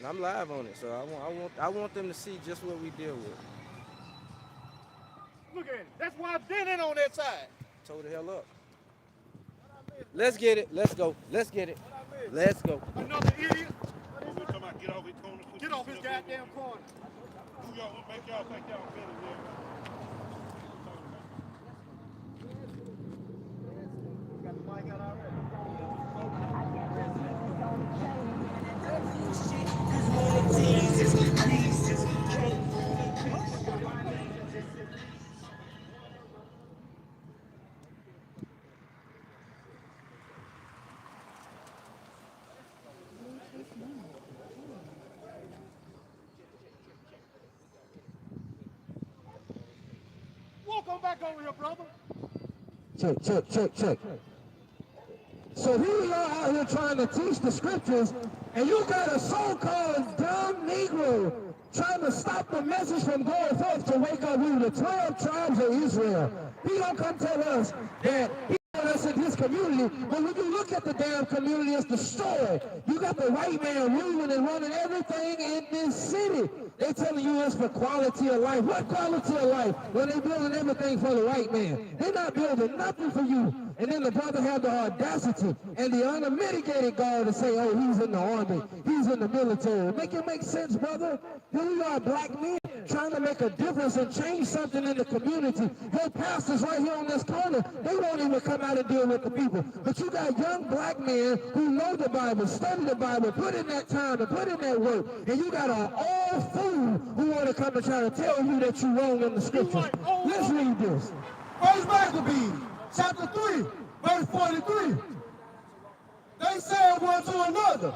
And I'm live on it, so I want them to see just what we deal with. Look at it. That's why I've been in on that side. Told the hell up. Let's get it. Let's go. Let's get it. Let's go. Another idiot. Get off his corner. Get off his goddamn corner. Who y'all make y'all think y'all better than? Got the mic out already. Welcome back over here, brother. Check. So here we are out here trying to teach the scriptures, and you got a so-called dumb Negro trying to stop the message from going forth to wake up we the 12 tribes of Israel. He don't come tell us that he put us in his community, but when you look at the damn community, it's destroyed. You got the white man ruling and running everything in this city. They telling you it's for quality of life. What quality of life? When they building everything for the white man. They're not building nothing for you. And then the brother had the audacity and the unmitigated gall to say, oh, he's in the army, he's in the military. Make it make sense, brother. Here we are, black men, trying to make a difference and change something in the community. Your pastors right here on this corner, they won't even come out and deal with the people. But you got young black men who know the Bible, study the Bible, put in that time and put in that work. And you got an old fool who want to come and try to tell you that you're wrong in the scriptures. Let's read this. First Maccabees, chapter 3, verse 43. They said one to another,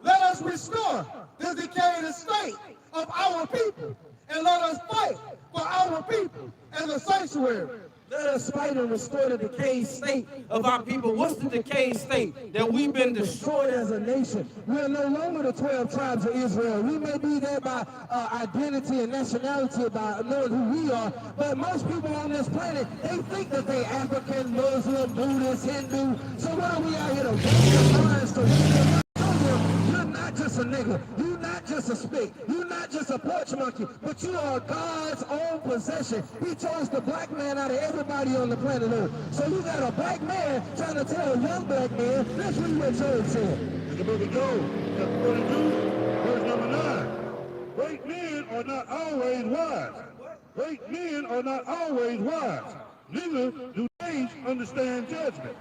let us restore the decayed estate of our people, and let us fight for our people and the sanctuary. Let us fight and restore the decayed state of our people. What's the decayed state? That we've been destroyed as a nation. We're no longer the 12 tribes of Israel. We may be there by identity and nationality, by knowing who we are, but most people on this planet, they think that they're African, Muslim, Buddhist, Hindu. So what are we out here to break their minds to you're not just a nigga, you're not just a spick, you're not just a porch monkey, but you are God's own possession. He chose the black man out of everybody on the planet Earth. So you got a black man trying to tell a young black man, let's read what Job said. In the book of Job, chapter 42, verse number 9. Great men are not always wise. Great men are not always wise. Neither do the age understand judgment.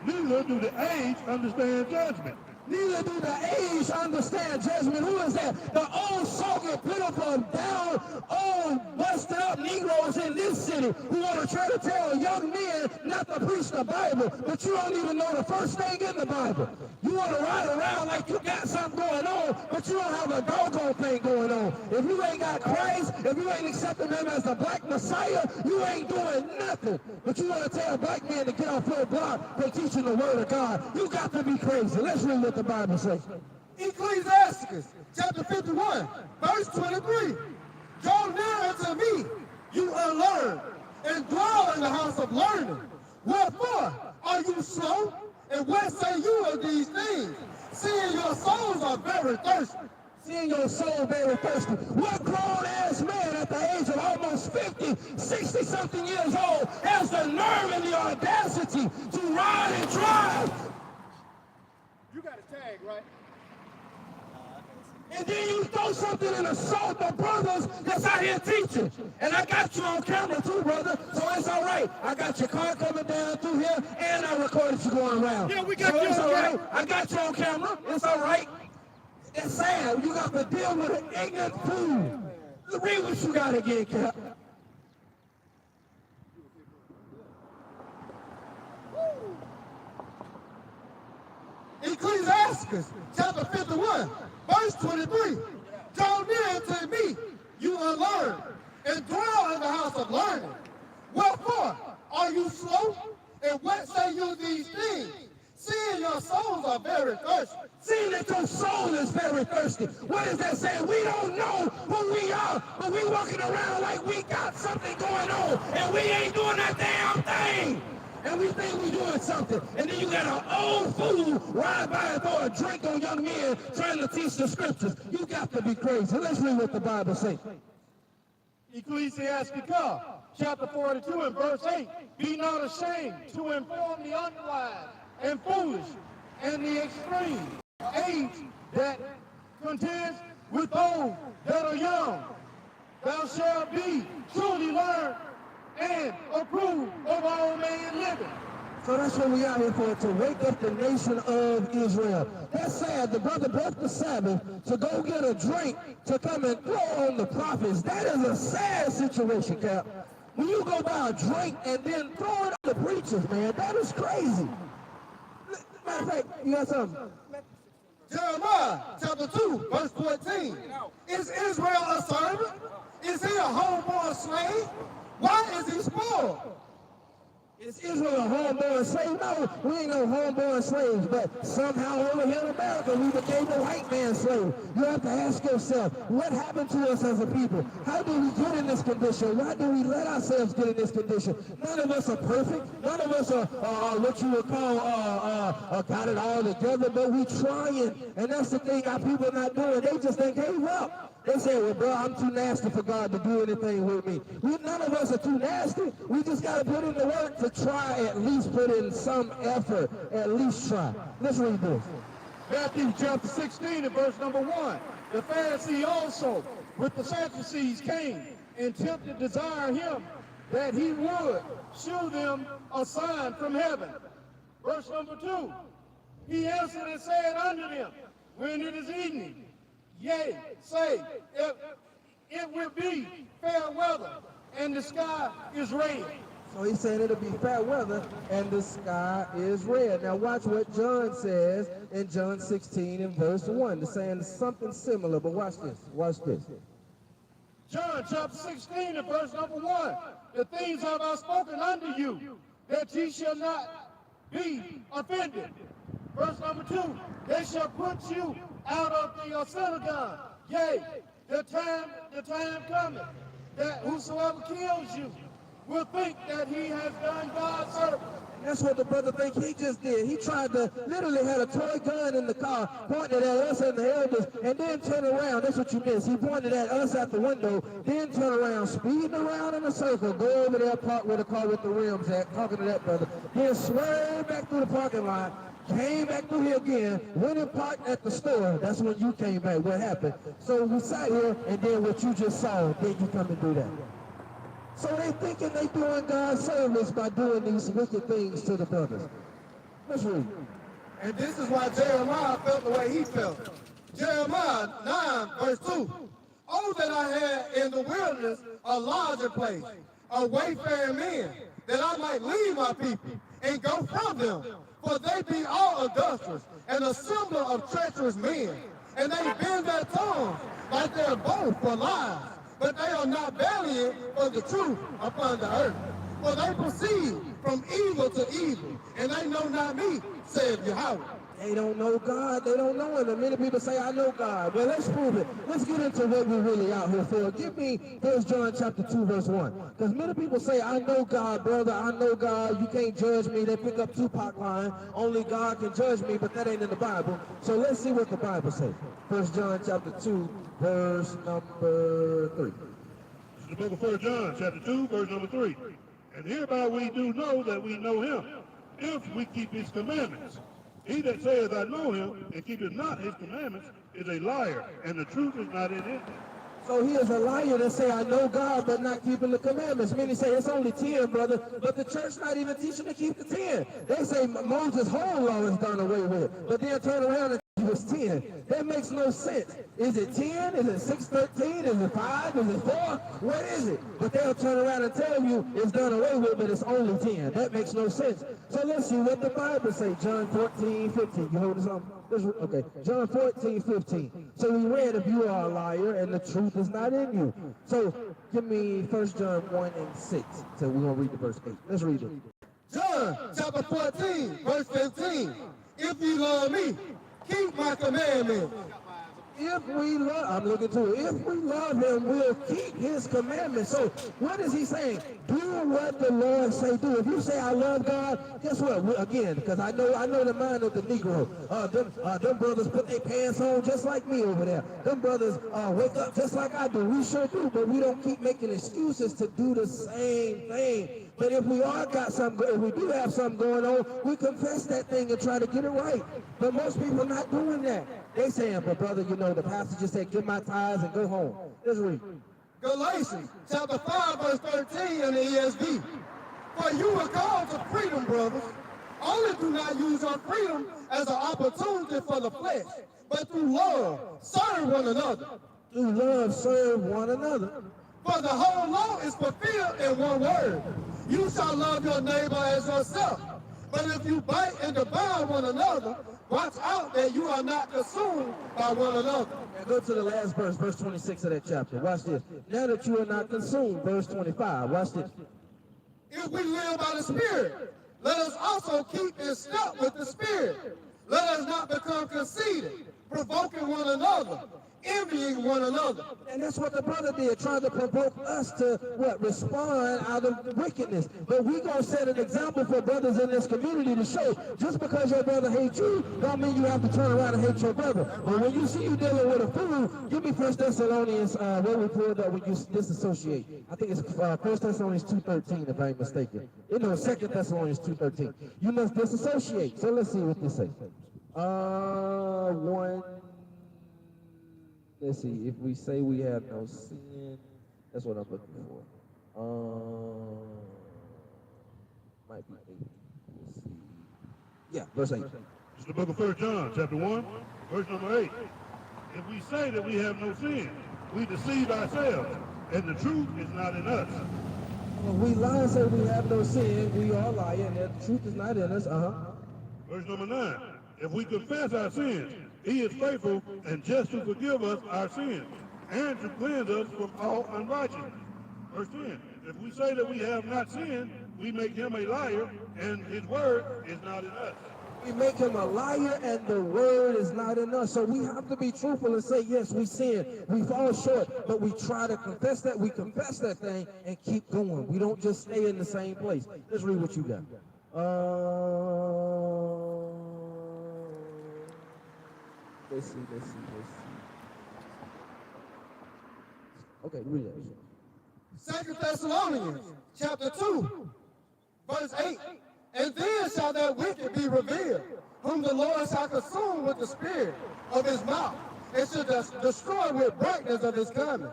Neither do the age understand judgment. Neither do the age understand judgment. Who is that? The old soaking, pitiful, down, old, busted up Negroes in this city who want to try to tell young men not to preach the Bible, but you don't even know the first thing in the Bible. You want to ride around like you got something going on, but you don't have a doggone thing going on. If you ain't got Christ, if you ain't accepting him as the black Messiah, you ain't doing nothing. But you want to tell black men to get off your block for teaching the word of God. You got to be crazy. Let's read what the Bible says. Ecclesiasticus, chapter 51, verse 23. Draw near unto me, you unlearned, and dwell in the house of learning. Wherefore are you slow? And what say you of these things? Seeing your souls are very thirsty. Seeing your soul very thirsty. What grown-ass man at the age of almost 50, 60-something years old has the nerve and the audacity to ride and drive? You got a tag, right? And then you throw something and assault the brothers that's out here teaching. And I got you on camera too, brother, so it's all right. I got your car coming down through here, and I recorded you going around. Yeah, we got you it's on all camera. right. I got you on camera. It's all right. It's sad. You got to deal with an ignorant fool. Read what you got again, Cap. Ecclesiasticus, chapter 51, verse 23. Draw near to me, you unlearned, and dwell in the house of learning. Wherefore are you slow? And what say you these things? Seeing your souls are very thirsty. Seeing that your soul is very thirsty. What is that saying? We don't know who we are, but we walking around like we got something going on, and we ain't doing that damn thing. and we think we doing something. And then you got an old fool ride by and throw a drink on young men trying to teach the scriptures. You got to be crazy. Let's read what the Bible says. Ecclesiasticus, chapter 42 and verse 8. Be not ashamed to inform the unwise and foolish and the extreme age that contends with those that are young. Thou shalt be truly learned and approved of all men living. So that's what we out here for, to wake up the nation of Israel. That's sad. The brother broke the Sabbath to go get a drink to come and throw on the prophets. That is a sad situation, Cap. When you go buy a drink and then throw it on the preachers, man, that is crazy. Matter of fact, you got something? Jeremiah chapter 2, verse 14. Is Israel a servant? Is he a homeborn slave? Why is he spoiled? Is Israel a homeborn slave? No, we ain't no homeborn slaves, but somehow over here in America, we became the white man's slave. You have to ask yourself, what happened to us as a people? How did we get in this condition? Why do we let ourselves get in this condition? None of us are perfect. None of us are what you would call got it all together, but we trying. And that's the thing our people not doing. They just think, hey, well, they say, well, bro, I'm too nasty for God to do anything with me. None of us are too nasty. We just got to put in the work to try, at least put in some effort, at least try. Let's read this. Matthew chapter 16 and verse number 1. The Pharisee also with the Sadducees came and tempted to desire him that he would shew them a sign from heaven. Verse number 2. He answered and said unto them, when it is evening, yea, say, it will be fair weather, and the sky is red. So he's saying it'll be fair weather and the sky is red. Now watch what John says in John 16 and verse 1. They're saying something similar, but watch this. Watch this. John chapter 16 and verse number 1. The things have I spoken unto you, that ye shall not be offended. Verse number 2. They shall put you out of the synagogue. Yea, the time cometh, that whosoever kills you will think that he has done God's service. That's what the brother think he just did. He tried to, literally had a toy gun in the car, pointed at us and the elders, and then turn around. That's what you missed. He pointed at us at the window, then turn around, speeding around in a circle, go over there, park where the car with the rims at, talking to that brother, then swerve back through the parking lot, came back through here again, went and parked at the store. That's when you came back. What happened? So we sat here, and then what you just saw, then you come and do that. So they thinking they doing God's service by doing these wicked things to the brothers. Let's read. And this is why Jeremiah felt the way he felt. Jeremiah 9, verse 2. Oh, that I had in the wilderness a larger place, a wayfaring men, that I might leave my people and go from them. For they be all adulterous and assembly of treacherous men, and they bend their tongues like their bow for lies. But they are not valiant for the truth upon the earth. For they proceed from evil to evil, and they know not me, saith Yahweh. They don't know God. They don't know Him. And many people say, I know God. Well, let's prove it. Let's get into what we're really out here for. Give me 1 John chapter 2, verse 1. Because many people say, I know God, brother. I know God. You can't judge me. They pick up Tupac line. Only God can judge me, but that ain't in the Bible. So let's see what the Bible says. 1 John chapter 2, verse number 3. This is the book of 1 John, chapter 2, verse number 3. And hereby we do know that we know him, if we keep his commandments. He that saith, I know him, and keepeth not his commandments, is a liar, and the truth is not in him. So he is a liar that say, I know God, but not keeping the commandments. Many say it's only 10, brother, but the church not even teaching to keep the 10. They say Moses' whole law is done away with, but then turn around and it was 10. That makes no sense. Is it 10? Is it 613? Is it 5? Is it 4? What is it? But they'll turn around and tell you it's done away with, but it's only 10. That makes no sense. So let's see what the Bible say. John 14:15. You holding something? Okay. John 14:15. So we read, if you are a liar and the truth is not in you. So give me 1 John 1 and 6. So we're going to read the verse 8. Let's read it. John chapter 14, verse 15. If you love me, keep my commandments. If we love, I'm looking to it. If we love him, we'll keep his commandments. So what is he saying? Do what the Lord say do. If you say I love God, guess what? Again, because I know the mind of the Negro. Them brothers put their pants on just like me over there. Them brothers wake up just like I do. We sure do, but we don't keep making excuses to do the same thing. But if we if we do have something going on, we confess that thing and try to get it right. But most people are not doing that. They saying, but brother, you know, the pastor just said, give my tithes and go home. Let's read. Galatians chapter 5, verse 13 in the ESV. For you were called to freedom, brothers. Only do not use your freedom as an opportunity for the flesh, but through love, serve one another. Through love, serve one another. For the whole law is fulfilled in one word. You shall love your neighbor as yourself. But if you bite and devour one another, watch out that you are not consumed by one another. Now go to the last verse, verse 26 of that chapter. Watch this. Now that you are not consumed, verse 25. Watch this. If we live by the Spirit, let us also keep in step with the Spirit. Let us not become conceited, provoking one another, envying one another. And that's what the brother did, trying to provoke us to, what, respond out of wickedness. But we going to set an example for brothers in this community to show, just because your brother hates you, don't mean you have to turn around and hate your brother. But when you see you dealing with a fool, give me 1 Thessalonians, where we pulled up when you disassociate. I think it's 1 Thessalonians 2:13, if I ain't mistaken. You know, 2 Thessalonians 2:13. You must disassociate. So let's see what this says. Let's see, if we say we have no sin, that's what I'm looking for. Might be 8. Let's see. Yeah, verse 8. It's the book of 1 John, chapter 1, verse number 8. If we say that we have no sin, we deceive ourselves, and the truth is not in us. When we lie and say we have no sin, we are lying, and the truth is not in us. Verse number 9. If we confess our sins, he is faithful and just to forgive us our sins and to cleanse us from all unrighteousness. Verse 10. If we say that we have not sinned, we make him a liar, and his word is not in us. We make him a liar, and the word is not in us. So we have to be truthful and say, yes, we sin, we fall short, but we try to confess that, we confess that thing, and keep going. We don't just stay in the same place. Let's read what you got. Let's see. Okay, read it. 2 Thessalonians chapter 2, verse 8. And then shall that wicked be revealed, whom the Lord shall consume with the spirit of his mouth, and shall destroy with brightness of his coming.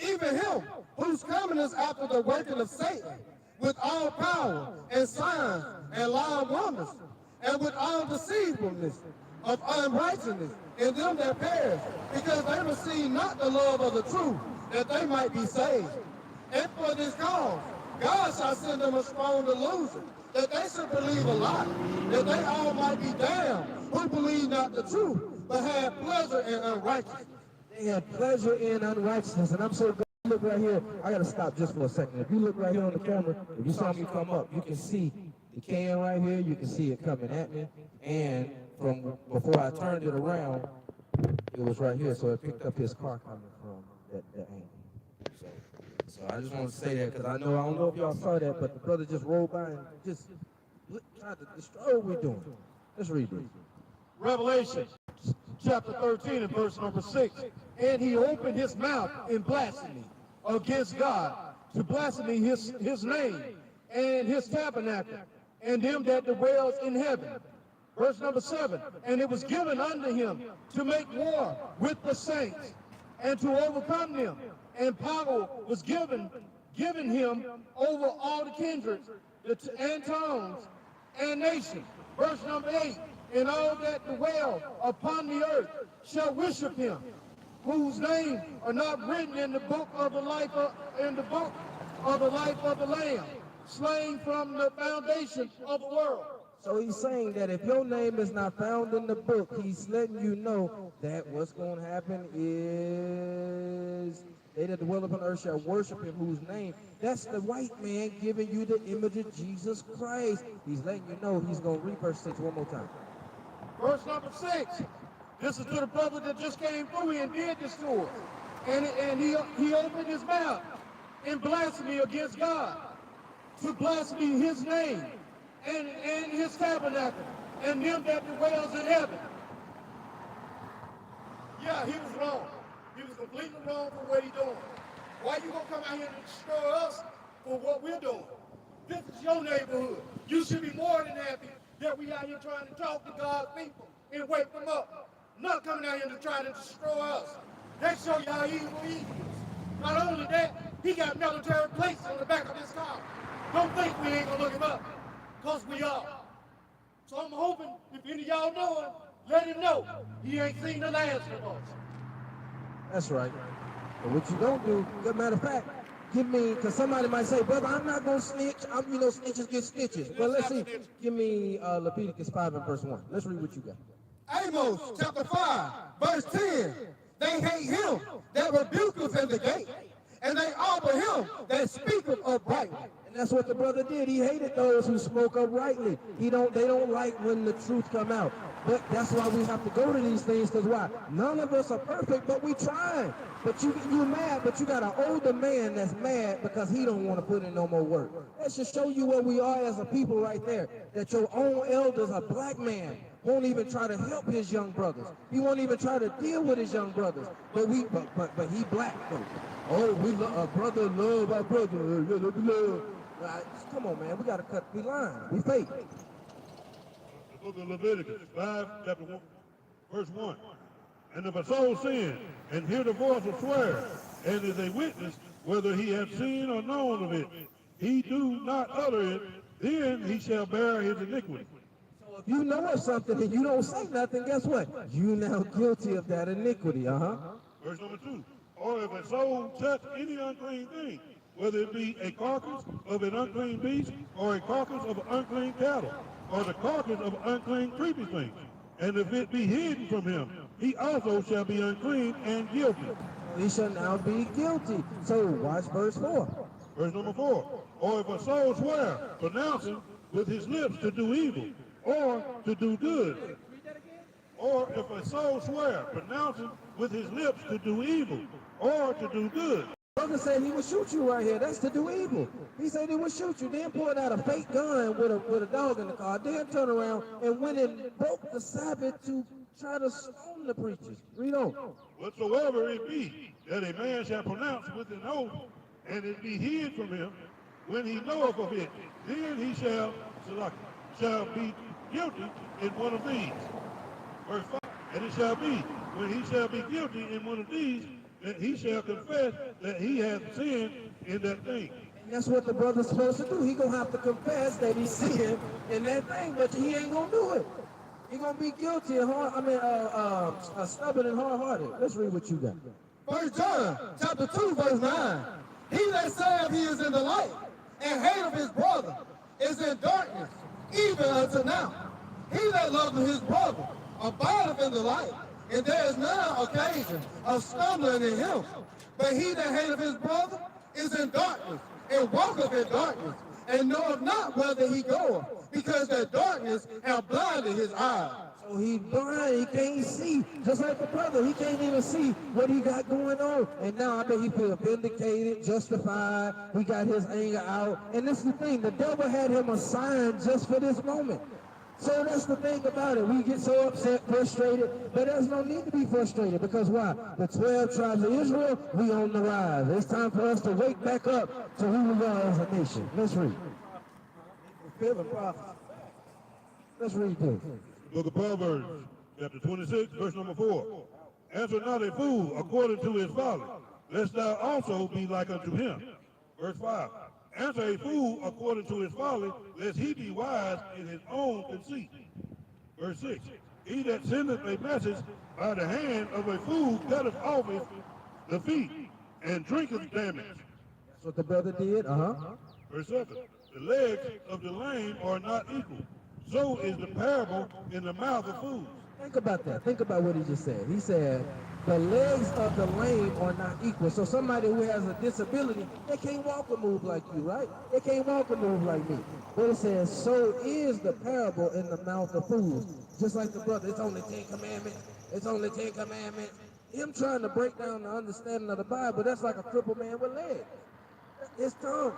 Even him whose coming is after the working of Satan, with all power and signs and loud wonders, and with all deceivableness of unrighteousness in them that perish, because they receive not the love of the truth, that they might be saved. And for this cause, God shall send them a strong delusion, that they should believe a lie, that they all might be damned, who believe not the truth, but have pleasure in unrighteousness. They have pleasure in unrighteousness, and I'm so glad. Look right here. I gotta stop just for a second. If you look right here on the camera, if you saw me come up, you can see the can right here. You can see it coming at me, and from before I turned it around, it was right here. So it picked up his car coming from that angle. So I just want to say that because I don't know if y'all saw that, but the brother just rolled by and just tried to destroy what we're doing. Let's read this. Revelation chapter 13 and verse number 6. And he opened his mouth in blasphemy against God, to blaspheme his name and his tabernacle and them that dwells in heaven. Verse number 7. And it was given unto him to make war with the saints and to overcome them. And power was given him over all the kindreds and tongues and nations. Verse number 8. And all that dwell upon the earth shall worship him, whose names are not written in the book of the life of the Lamb, slain from the foundation of the world. So he's saying that if your name is not found in the book, he's letting you know that what's going to happen is they that dwell upon earth shall worship him, whose name. That's the white man giving you the image of Jesus Christ. He's letting you know he's going to read verse 6 one more time. Verse number 6. This is to the brother that just came through and did this to us. And he opened his mouth in blasphemy against God, to blaspheme his name and his tabernacle and them that dwells in heaven. Yeah, he was wrong. He was completely wrong for what he doing. Why you gonna come out here and destroy us for what we're doing? This is your neighborhood. You should be more than happy that we out here trying to talk to God's people and wake them up. Not coming out here to try to destroy us. That show you how evil he is. Not only that, he got military plates on the back of his car. Don't think we ain't gonna look him up, because we are. So I'm hoping if any of y'all know him, let him know he ain't seen the last of us. That's right. But what you don't do, good matter of fact, give me, because somebody might say, brother, I'm not going to snitch. Snitches get stitches. Well, let's see. Give me Leviticus 5 and verse 1. Let's read what you got. Amos chapter 5, verse 10. They hate him that rebuketh in the gate, and they honor him that speaketh uprightly. And that's what the brother did. He hated those who spoke uprightly. They don't like when the truth come out. But that's why we have to go to these things, because why? None of us are perfect, but we try. But you mad, but you got an older man that's mad because he don't want to put in no more work. That should show you where we are as a people right there. That your own elders, a black man, won't even try to help his young brothers. He won't even try to deal with his young brothers. But he black though. Oh, a brother love our brother. Love. Come on, man. We got to cut the line. We fake. The book of Leviticus 5, chapter 1, verse 1. And if a soul sin, and hear the voice of swear, and is a witness, whether he have seen or known of it, he do not utter it, then he shall bear his iniquity. So if you know of something and you don't say nothing, guess what? You now guilty of that iniquity, Verse number 2. Or if a soul touch any unclean thing, whether it be a carcass of an unclean beast, or a carcass of unclean cattle, or the carcass of unclean creepy thing, and if it be hidden from him, he also shall be unclean and guilty. He shall now be guilty. So watch verse 4. Verse number 4. Or if a soul swear, pronouncing with his lips to do evil, or to do good. Or if a soul swear, pronouncing with his lips to do evil, or to do good. Brother said he would shoot you right here. That's to do evil. He said he would shoot you. Then pulled out a fake gun with a dog in the car. Then turned around and went and broke the Sabbath to try to stone the preachers. Read on. Whatsoever it be that a man shall pronounce with an oath, and it be hid from him, when he knoweth of it, then he shall be guilty in one of these. Verse 5. And it shall be, when he shall be guilty in one of these, that he shall confess that he hath sinned in that thing. And that's what the brother's supposed to do. He gonna have to confess that he sinned in that thing, but he ain't gonna do it. He gonna be guilty and stubborn and hard-hearted. Let's read what you got. 1 John chapter 2, verse 9. He that saith he is in the light and hateth his brother is in darkness, even unto now. He that loveth his brother abideth in the light, and there is no occasion of stumbling in him. But he that hateth his brother is in darkness, and walketh in darkness, and knoweth not whither he goeth, because that darkness hath blinded his eyes. So he blind, he can't see. Just like the brother, he can't even see what he got going on. And now I bet he feel vindicated, justified. He got his anger out. And this is the thing, the devil had him assigned just for this moment. So that's the thing about it. We get so upset, frustrated, but there's no need to be frustrated, because why? The 12 tribes of Israel, we on the rise. It's time for us to wake back up to who we are as a nation. Let's read. Let's read this. Book of Proverbs, chapter 26, verse number 4. Answer not a fool according to his folly, lest thou also be like unto him. Verse 5. Answer a fool according to his folly, lest he be wise in his own conceit. Verse 6. He that sendeth a message by the hand of a fool cutteth off the feet, and drinketh damage. That's what the brother did, Verse 7. The legs of the lame are not equal. So is the parable in the mouth of fools. Think about that. Think about what he just said. He said, the legs of the lame are not equal. So somebody who has a disability, they can't walk or move like you, right? They can't walk or move like me. But it says, so is the parable in the mouth of fools. Just like the brother, it's only 10 commandments. It's only 10 commandments. Him trying to break down the understanding of the Bible, that's like a crippled man with legs. His tongue.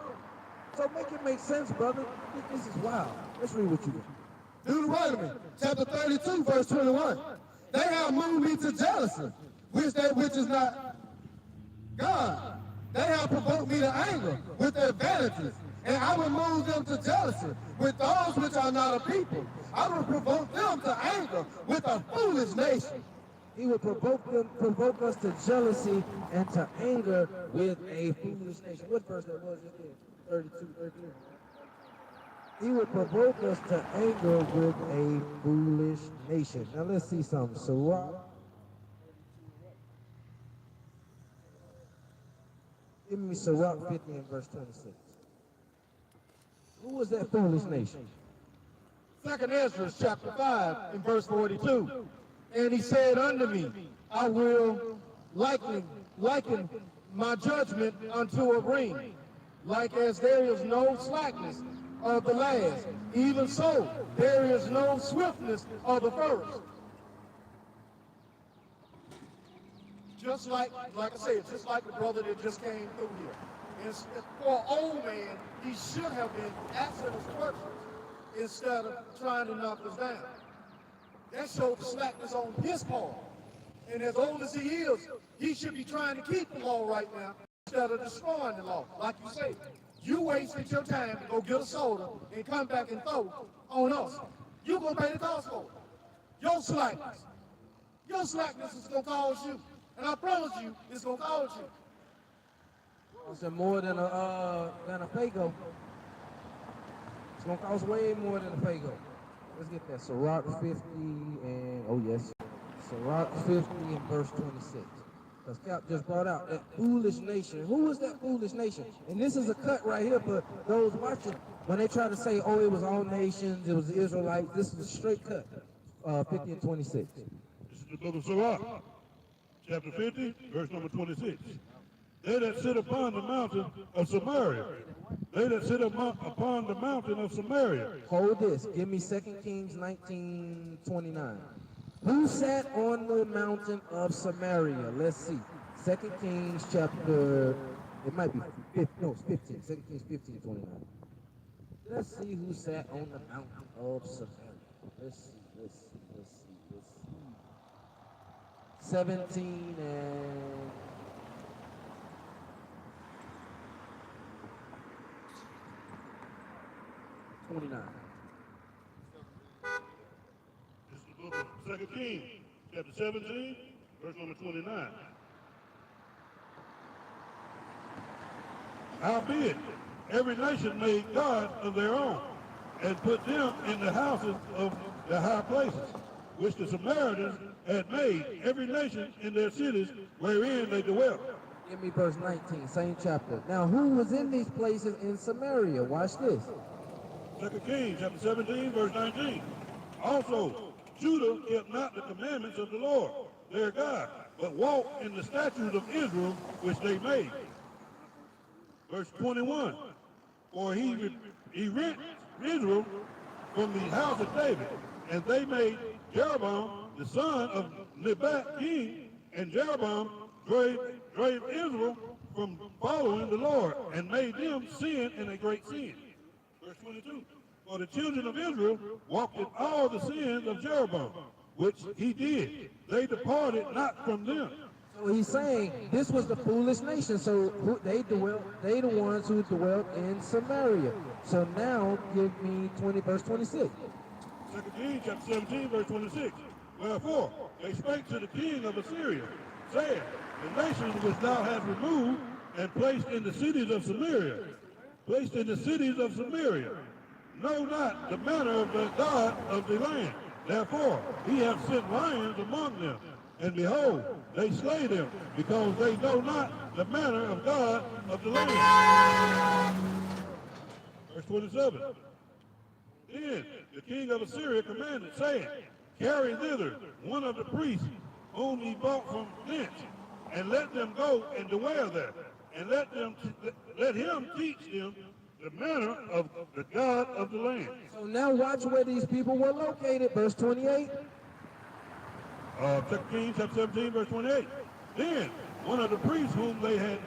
So make it make sense, brother. This is wild. Let's read what you got. Deuteronomy chapter 32, verse 21. They have moved me to jealousy, which is not God. They have provoked me to anger with their vanities, and I will move them to jealousy with those which are not a people. I will provoke them to anger with a foolish nation. He would provoke us to jealousy and to anger with a foolish nation. What verse that was just there? 32, 33. He would provoke us to anger with a foolish nation. Now let's see something. Sirach. Give me Sirach 50 and verse 26. Who was that foolish nation? 2nd Ezra chapter 5 and verse 42. And he said unto me, I will liken my judgment unto a ring, like as there is no slackness of the last, even so there is no swiftness of the first. Just like I said, just like the brother that just came through here. And for an old man, he should have been asking us questions instead of trying to knock us down. That showed the slackness on his part. And as old as he is, he should be trying to keep the law right now instead of destroying the law. Like you say, you wasted your time to go get a soda and come back and throw on us. You're going to pay the cost for it. Your slackness is going to cause you. And I promise you, it's going to cause you. It's more than a Fago. It's gonna cost way more than a Fago. Let's get that. Sirach 50 and oh yes, Sirach 50 and verse 26. Because Cap just brought out that foolish nation. Who was that foolish nation? And this is a cut right here for those watching. When they try to say, oh, it was all nations, it was the Israelites, this is a straight cut. 50 and 26. This is the book of Sirach, chapter 50, verse number 26. They that sit upon the mountain of Samaria. They that sit upon the mountain of Samaria. Hold this. Give me 2 Kings 19:29. Who sat on the mountain of Samaria? Let's see. 2 Kings chapter, it might be 15, no, it's 15. 2 Kings 15:29. Let's see who sat on the mountain of Samaria. Let's see. 17 and 29. This is the book of 2 Kings, chapter 17, verse number 29. Howbeit, every nation made gods of their own, and put them in the houses of the high places, which the Samaritans had made, every nation in their cities wherein they dwelt. Give me verse 19, same chapter. Now, who was in these places in Samaria? Watch this. 2 Kings, chapter 17, verse 19. Also, Judah kept not the commandments of the Lord, their God, but walked in the statutes of Israel, which they made. Verse 21. For he rent Israel from the house of David, and they made Jeroboam, the son of Nebat, king, and Jeroboam drave Israel from following the Lord, and made them sin in a great sin. Verse 22, for the children of Israel walked in all the sins of Jeroboam, which he did. They departed not from them. So he's saying this was the foolish nation. So they the ones who dwelt in Samaria. So now give me verse 26. 2 Kings chapter 17, verse 26. Wherefore they spake to the king of Assyria, saying, the nations which thou hast removed and placed in the cities of Samaria, know not the manner of the God of the land. Therefore he hath sent lions among them, and behold, they slay them, because they know not the manner of God of the land. Verse 27. Then the king of Assyria commanded, saying, carry thither one of the priests whom he bought from thence, and let them go and dwell there, and let him teach them the manner of the God of the land. So now watch where these people were located. Verse 28. 2 Kings chapter 17, verse 28. Then one of the priests whom they had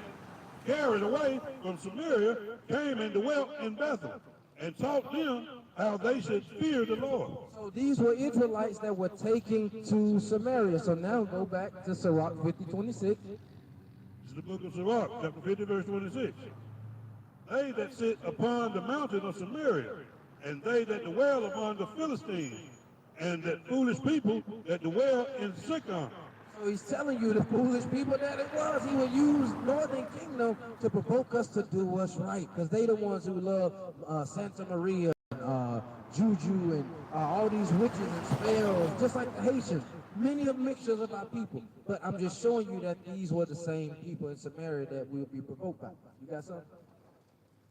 carried away from Samaria, came and dwelt in Bethel, and taught them how they should fear the Lord. So these were Israelites that were taken to Samaria. So now go back to Sirach 50:26. This is the book of Sirach, chapter 50, verse 26. They that sit upon the mountain of Samaria, and they that dwell upon the Philistines, and that foolish people that dwell in Sycon. So he's telling you the foolish people that it was. He would use Northern Kingdom to provoke us to do what's right, because they the ones who love Santa Maria, Juju, and all these witches and spells, just like the Haitians. Many of mixtures of our people. But I'm just showing you that these were the same people in Samaria that will be provoked by. You got something?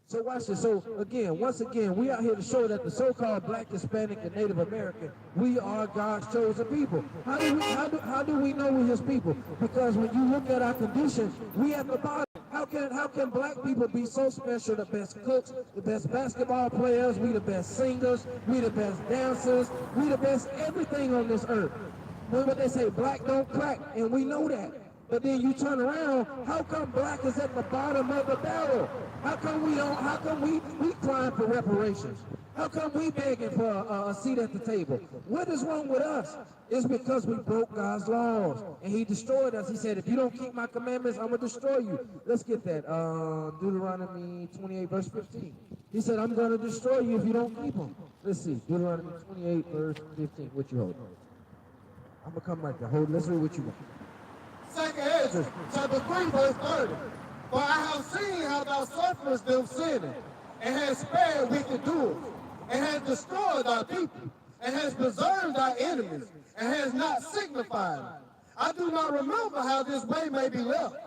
So watch this. So again, once again, we out here to show that the so-called Black, Hispanic, and Native American, we are God's chosen people. How do we know we're His people? Because when you look at our condition, we at the bottom. How can black people be so special? The best cooks, the best basketball players, we the best singers, we the best dancers, we the best everything on this earth. Remember they say black don't crack, and we know that. But then you turn around, how come black is at the bottom of the barrel? How come we crying for reparations? How come we begging for a seat at the table? What is wrong with us? It's because we broke God's laws and He destroyed us. He said, if you don't keep my commandments, I'm going to destroy you. Let's get that. Deuteronomy 28 verse 15. He said, I'm going to destroy you if you don't keep them. Let's see. Deuteronomy 28 verse 15. What you hold? I'm going to come right there. Hold. Let's read what you want. Second Ezra, chapter 3, verse 30. For I have seen how thou sufferest them sinning, and hast spared wicked doers, and hast destroyed thy people, and hast preserved thy enemies, and hast not signified. I do not remember how this way may be left.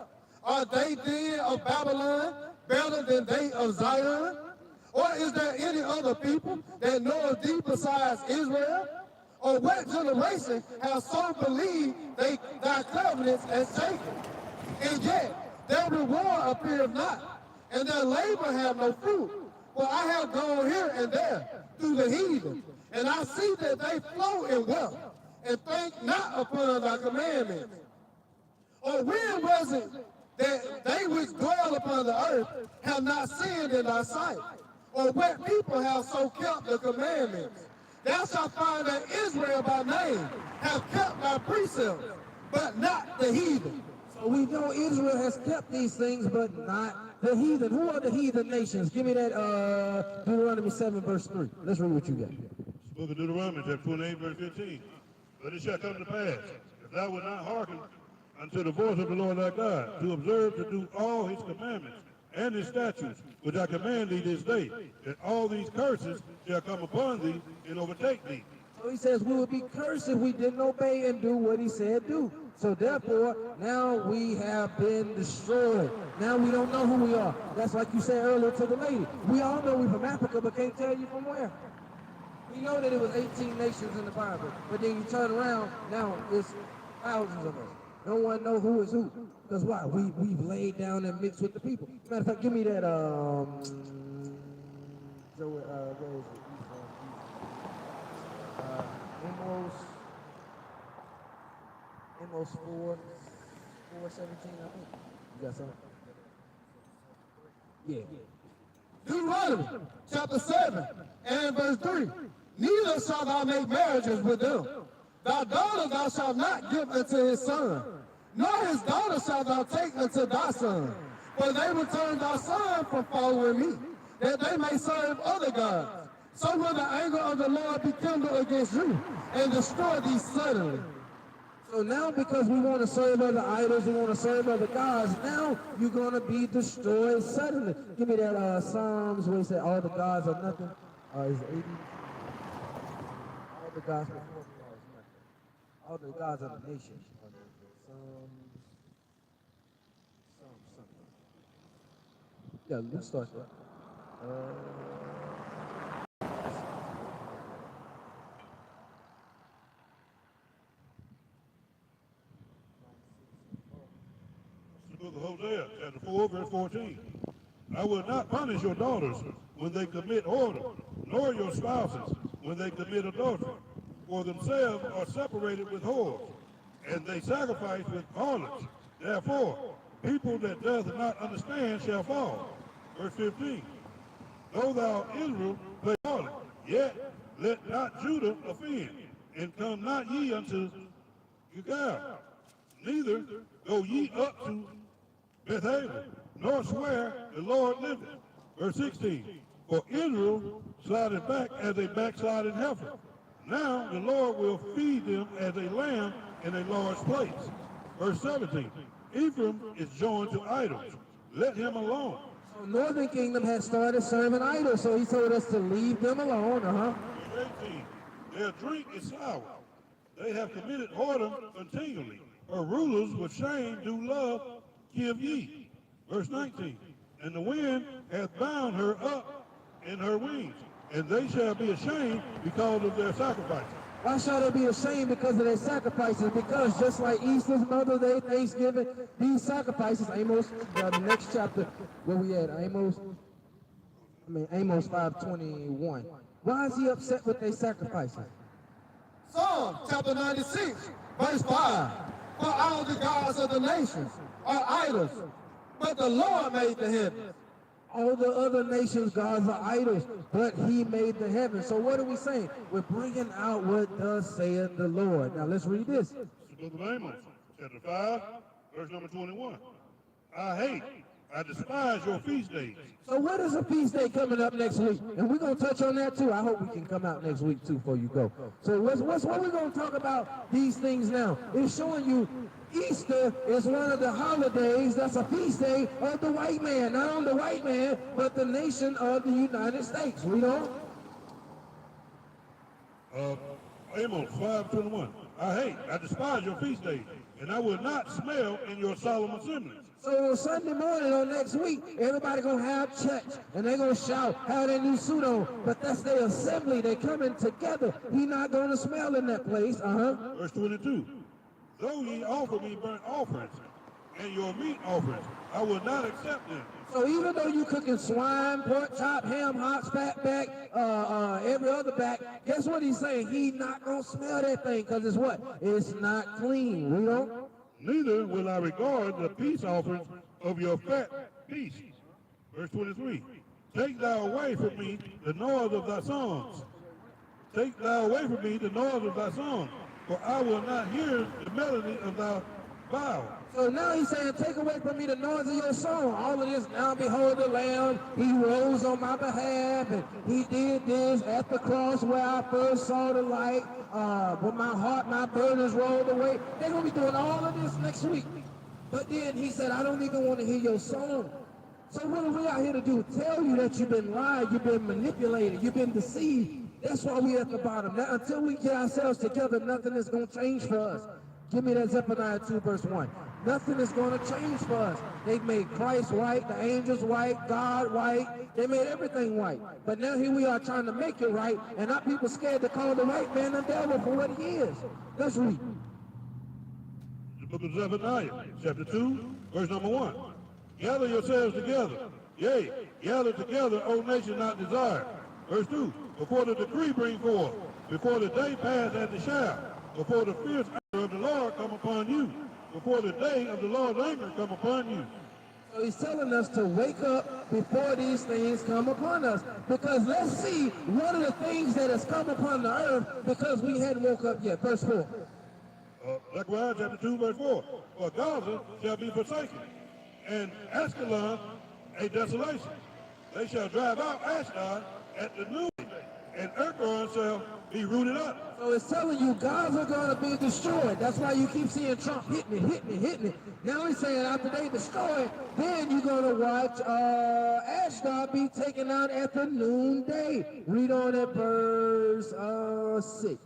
Are they then of Babylon better than they of Zion? Or is there any other people that know of thee besides Israel? Or what generation has so believed thy covenants as Jacob? And yet their reward appeareth not, and their labor have no fruit. For I have gone here and there through the heathen, and I see that they flow in wealth, and think not upon thy commandments. Or when was it that they which dwell upon the earth have not sinned in thy sight? Or what people have so kept the commandments? Thou shalt find that Israel by name have kept thy precepts, but not the heathen. So we know Israel has kept these things, but not the heathen. Who are the heathen nations? Give me that Deuteronomy 7 verse 3. Let's read what you got. Book of Deuteronomy, chapter 28, verse 15. But it shall come to pass, if thou wilt not hearken unto the voice of the Lord thy God, to observe to do all his commandments and his statutes, which I command thee this day, that all these curses shall come upon thee and overtake thee. So he says we would be cursed if we didn't obey and do what he said do. So therefore, now we have been destroyed. Now we don't know who we are. That's like you said earlier to the lady. We all know we're from Africa, but can't tell you from where. We know that it was 18 nations in the Bible, but then you turn around, now it's thousands of us. No one know who is who. Because why? We've laid down and mixed with the people. Matter of fact, give me that, where is it? Amos 4:17, I think. You got something? Yeah. Deuteronomy chapter 7 and verse 3. Neither shalt thou make marriages with them. Thy daughter thou shalt not give unto his son, nor his daughter shalt thou take unto thy son. For they will turn thy son from following me, that they may serve other gods. So will the anger of the Lord be kindled against you, and destroy thee suddenly. So now because we want to serve other idols, we want to serve other gods, now you're going to be destroyed suddenly. Give me that Psalms where he said all the gods are nothing. Is it 80? All the gods before me are nothing. All the gods of the nation are nothing. Something. Yeah, let's start there. The book of Hosea, chapter 4, verse 14. I will not punish your daughters when they commit whoredom, nor your spouses when they commit adultery. For themselves are separated with whores, and they sacrifice with harlots. Therefore, People that doth not understand shall fall. Verse 15. Though thou Israel play hardly, yet let not Judah offend, and come not ye unto Gilgal, neither go ye up to Bethaven, nor swear the Lord liveth. Verse 16. For Israel slided back as a backsliding heifer. Now the Lord will feed them as a lamb in a large place. Verse 17. Ephraim is joined to idols. Let him alone. So Northern Kingdom has started serving idols, so he told us to leave them alone. Verse 18. Their drink is sour. They have committed whoredom continually. Her rulers with shame do love give ye. Verse 19. And the wind hath bound her up in her wings, and they shall be ashamed because of their sacrifices. Why shall they be ashamed because of their sacrifices? Because just like Easter's Mother's Day, Thanksgiving, these sacrifices, Amos, the next chapter, where we at? Amos 5:21. Why is he upset with their sacrifices? Psalm chapter 96, verse 5. For all the gods of the nations are idols, but the Lord made the heavens. All the other nations' gods are idols, but he made the heavens. So what are we saying? We're bringing out what thus saith the Lord. Now let's read this. The book of Amos, chapter 5, verse number 21. I despise your feast days. So what is a feast day coming up next week? And we're going to touch on that too. I hope we can come out next week too before you go. So what we're going to talk about these things now. It's showing you Easter is one of the holidays that's a feast day of the white man. Not only the white man, but the nation of the United States. Read on. Amos 5:21. I despise your feast days, and I will not smell in your solemn assemblies. So on Sunday morning or next week, everybody gonna have church and they're gonna shout, have their new suit on. But that's their assembly. They're coming together. He not gonna smell in that place. Verse 22. Though ye offer me burnt offerings and your meat offerings, I will not accept them. So even though you cooking swine, pork chop, ham, hocks, fat back, every other back, guess what he's saying? He not gonna smell that thing because it's what? It's not clean. We don't. Neither will I regard the peace offerings of your fat beasts. Verse 23. Take thou away from me the noise of thy songs. Take thou away from me the noise of thy songs, for I will not hear the melody of thy vow. So now he's saying, take away from me the noise of your song. All of this, now behold the Lamb, he rose on my behalf, and he did this at the cross where I first saw the light. When my heart, my burdens rolled away. They're going to be doing all of this next week. But then he said, I don't even want to hear your song. So what are we out here to do? Tell you that you've been lied, you've been manipulated, you've been deceived. That's why we're at the bottom. Now, until we get ourselves together, nothing is going to change for us. Give me that Zephaniah 2 verse 1. Nothing is going to change for us. They've made Christ white, the angels white, God white. They made everything white. But now here we are trying to make it right, and our people scared to call the white man the devil for what he is. Let's read. The book of Zephaniah, chapter 2, verse number 1. Gather yourselves together. Yea, gather together, O nation not desired. Verse 2. Before the decree bring forth, before the day pass as the shaft, before the fierce anger of the Lord come upon you, before the day of the Lord's anger come upon you. So he's telling us to wake up before these things come upon us. Because let's see one of the things that has come upon the earth because we hadn't woke up yet. Verse 4. Zechariah chapter 2, verse 4. For Gaza shall be forsaken, and Askelon a desolation. They shall drive out Ashdod at the noon, and Ekron shall be rooted up. So it's telling you Gaza going to be destroyed. That's why you keep seeing Trump hitting it. Now he's saying after they destroy it, then you're going to watch Ashdod be taken out at the noonday. Read on at verse 6.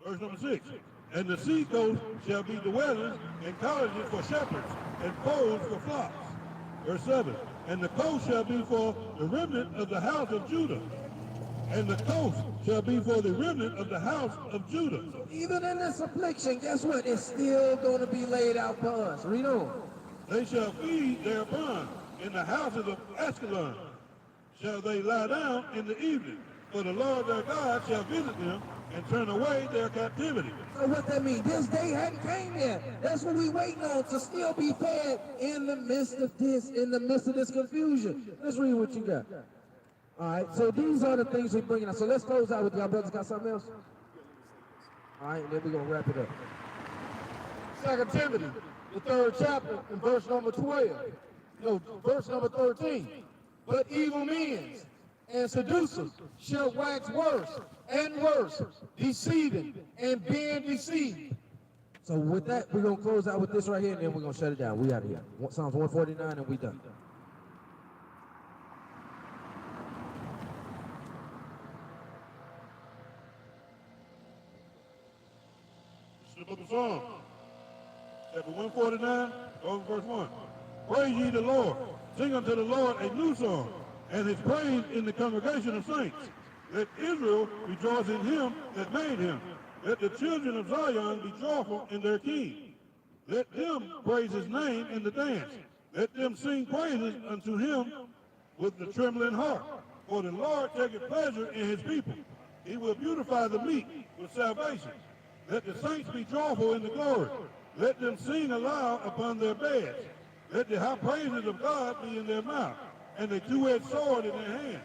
Verse number 6. And the sea coast shall be dwellings and cottages for shepherds and folds for flocks. Verse 7. And the coast shall be for the remnant of the house of Judah. And the coast shall be for the remnant of the house of Judah. Even in this affliction, guess what? It's still going to be laid out for us. Read on. They shall feed thereupon in the houses of Askelon. Shall they lie down in the evening, for the Lord their God shall visit them, and turn away their captivity. So what that mean? This day hadn't came yet. That's what we waiting on, to still be fed in the midst of this confusion. Let's read what you got. All right, so these are the things we're bringing up. So let's close out with y'all brothers. Got something else? All right, and then we're going to wrap it up. 2 Timothy, the 3rd chapter, and verse number 12. No, verse number 13. But evil men and seducers shall wax worse and worse, deceiving and being deceived. So with that, we're going to close out with this right here, and then we're going to shut it down. We out of here. Psalms 149, and we done. The book of Psalms, chapter 149, over verse 1. Praise ye the Lord. Sing unto the Lord a new song, and his praise in the congregation of saints. Let Israel rejoice in him that made him. Let the children of Zion be joyful in their king. Let them praise his name in the dance. Let them sing praises unto him with the trembling heart. For the Lord taketh pleasure in his people. He will beautify the meek with salvation. Let the saints be joyful in the glory. Let them sing aloud upon their beds. Let the high praises of God be in their mouth, and a two-edged sword in their hand,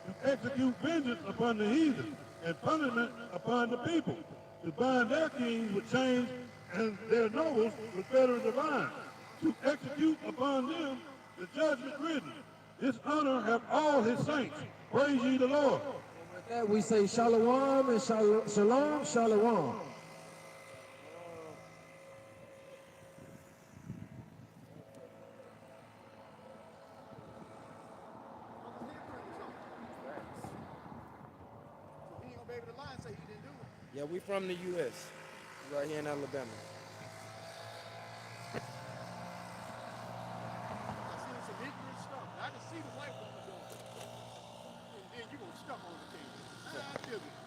to execute vengeance upon the heathen, and punishment upon the people, to bind their kings with chains and their nobles with fetters of iron, to execute upon them the judgment written. This honor have all his saints. Praise ye the Lord. With that, we say shalom and shalom, shalom. Yeah, we from the U.S. right here in Alabama. I seen some ignorant stuff. I can see the white woman doing it. And then you gonna stuff on the table. I feel it.